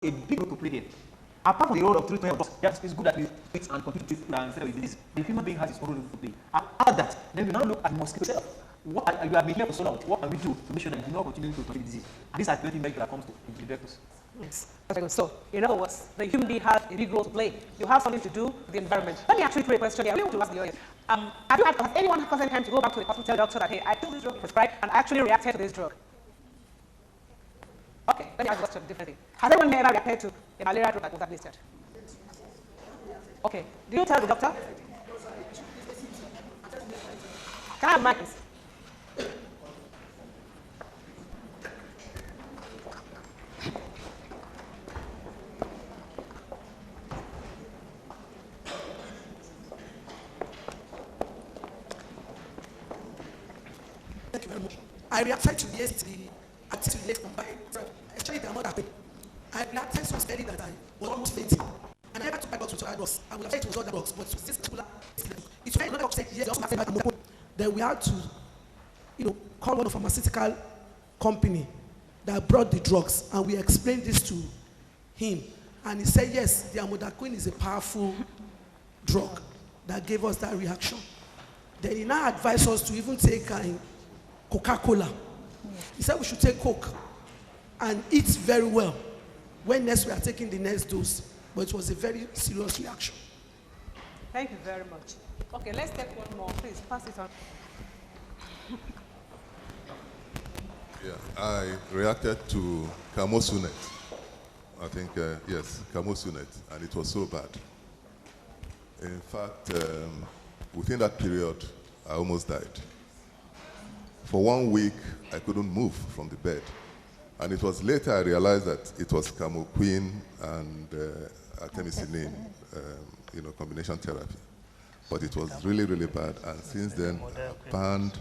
a big role to play there. Apart from the role of treatment of drugs, yes, it's good that we treat and continue to treat and with disease. The human being has its own role to play. After that, then we now look at mosquito itself. What you have been here for so long, what can we do to make sure that we do not continue to transmit disease? And these are 20 measures that comes to the vectors. Yes. Very good. So, in other words, the human being has a big role to play. You have something to do with the environment. Let me actually put a question here. I really want to ask the audience. Has anyone had time to go back to the hospital, tell the doctor that, hey, I took this drug prescribed and I actually reacted to this drug? Okay, let me ask the question differently. Has anyone ever reacted to a malaria drug that was administered? Okay, do you tell the doctor? Can I have mic, please? Thank you very much. I reacted to the combined, actually the amount I paid. I reacted so steady that I was almost fainting. And I never took my drugs with other drugs. I would have said it was other drugs, but this particular, it's when another doctor said, yes, also have then we had to, call one of pharmaceutical company that brought the drugs, and we explained this to him. And he said, yes, the amodacquine is a powerful drug that gave us that reaction. Then he now advised us to even take Coca-Cola. He said we should take Coke and eat very well when next we are taking the next dose. But it was a very serious reaction. Thank you very much. Okay, let's take one more. Please, pass it on. Yeah, I reacted to camosunet. I think, yes, camosunet, and it was so bad. In fact, within that period, I almost died. For 1 week, I couldn't move from the bed. And it was later I realized that it was camoquine and artemisinin, combination therapy. But it was really, really bad. And since then, I banned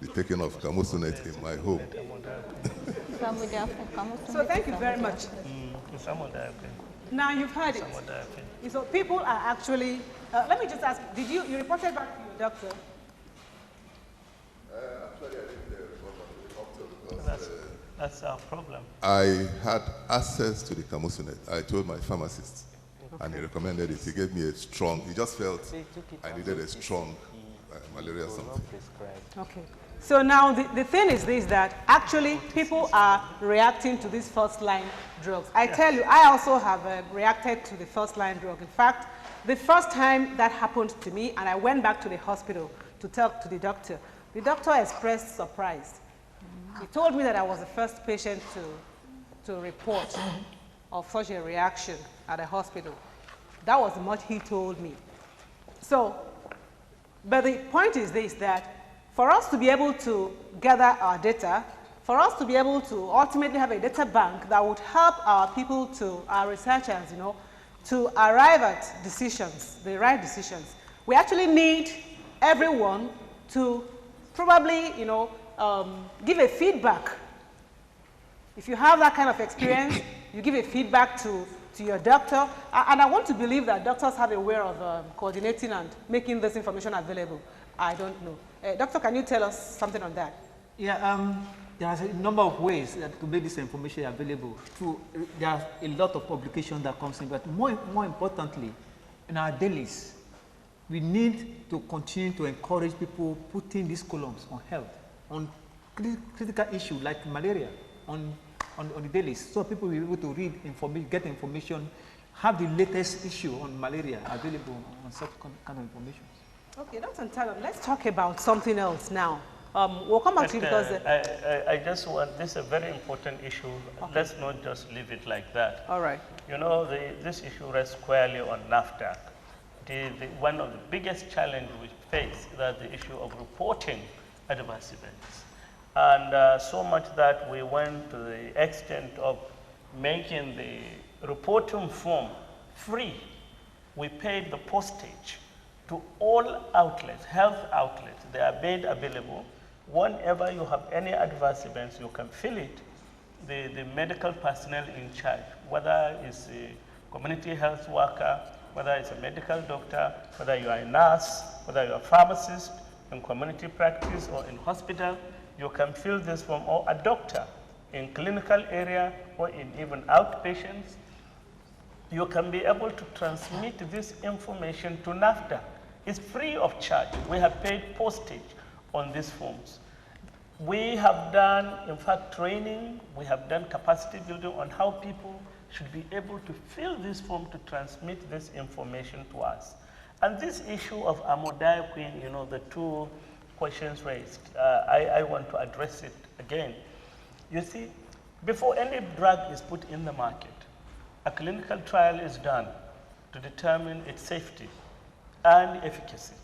the taking of camosunet in my home. So thank you very much. Now you've heard it. So people are actually, let me just ask, you reported back to your doctor? Actually, I didn't report to the doctor because that's our problem. I had access to the camosunet. I told my pharmacist, and he recommended it. He gave me a strong, he just felt I needed a strong malaria something. Okay. So now the thing is this, that actually people are reacting to these first-line drugs. I tell you, I also have reacted to the first-line drug. In fact, the first time that happened to me, and I went back to the hospital to talk to the doctor expressed surprise. He told me that I was the first patient to report of such a reaction at the hospital. That was what he told me. So, but the point is this, that for us to be able to gather our data, for us to be able to ultimately have a data bank that would help our people our researchers, to arrive at decisions, the right decisions, we actually need everyone to probably, give a feedback. If you have that kind of experience, you give a feedback to your doctor. And I want to believe that doctors have a way of coordinating and making this information available. I don't know. Doctor, can you tell us something on that? Yeah, there's a number of ways to make this information available. There's a lot of publication that comes in, but more importantly, in our dailies, we need to continue to encourage people putting these columns on health, on critical issues like malaria, on the dailies, so people will be able to read information, get information, have the latest issue on malaria available on such kind of information. Okay, Dr. Ntalon, let's talk about something else now. We'll come back to you because... I just want, this is a very important issue. Okay. Let's not just leave it like that. All right. This issue rests squarely on NAFTA. One of the biggest challenges we face is the issue of reporting adverse events. And so much that we went to the extent of making the reporting form free. We paid the postage to all outlets, health outlets. They are made available. Whenever you have any adverse events, you can fill it. The medical personnel in charge, whether it's a community health worker, whether it's a medical doctor, whether you are a nurse, whether you are a pharmacist in community practice or in hospital, you can fill this form, or a doctor in clinical area or in even outpatients. you can be able to transmit this information to NAFTA. It's free of charge. We have paid postage on these forms. We have done, in fact, training. We have done capacity building on how people should be able to fill this form to transmit this information to us. And this issue of amodiaquine, you know, the two questions raised, I want to address it again. You see, before any drug is put in the market, a clinical trial is done to determine its safety and efficacy.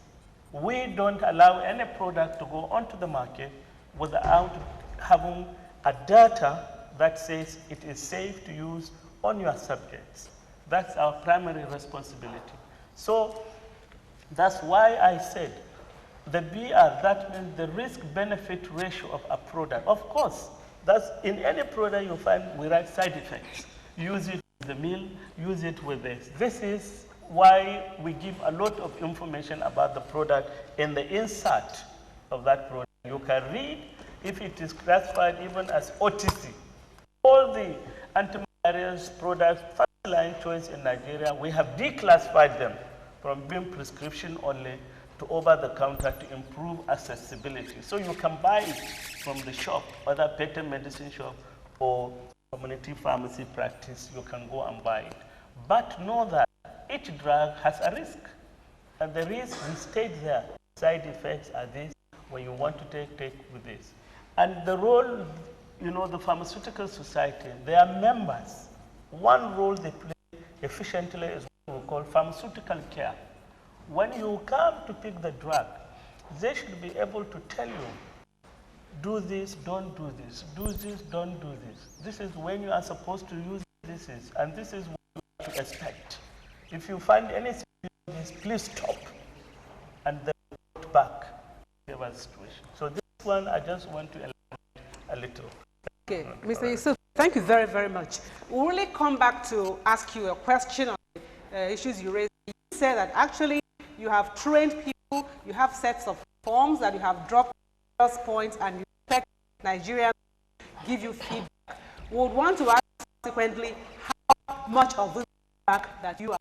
We don't allow any product to go onto the market without having a data that says it is safe to use on your subjects. That's our primary responsibility. So that's why I said the BR, that means the risk-benefit ratio of a product. Of course, that's in any product you find we write side effects. Use it with the meal, use it with this. This is why we give a lot of information about the product in the insert of that product. You can read if it is classified even as OTC. All the anti-malaria products, first line choice in Nigeria, we have declassified them from being prescription only to over-the-counter to improve accessibility. So you can buy it from the shop, whether patent medicine shop or community pharmacy practice, you can go and buy it. But know that each drug has a risk, and the risk will stay there. Side effects are this, when you want to take with this. And the role, you know, the pharmaceutical society, their members, one role they play efficiently is what we call pharmaceutical care. When you come to pick the drug, they should be able to tell you, do this, don't do this, do this, don't do this. This is when you are supposed to use this, and this is what you expect. If you find anything, please stop and then report back to the situation. So this one, I just want to elaborate a little. Okay, Mr. Yusuf, thank you very, very much. We'll really come back to ask you a question on the issues you raised. You said that actually you have trained people, you have sets of forms that you have dropped points, and you expect Nigerians to give you feedback. We would want to ask subsequently how much of this feedback that you are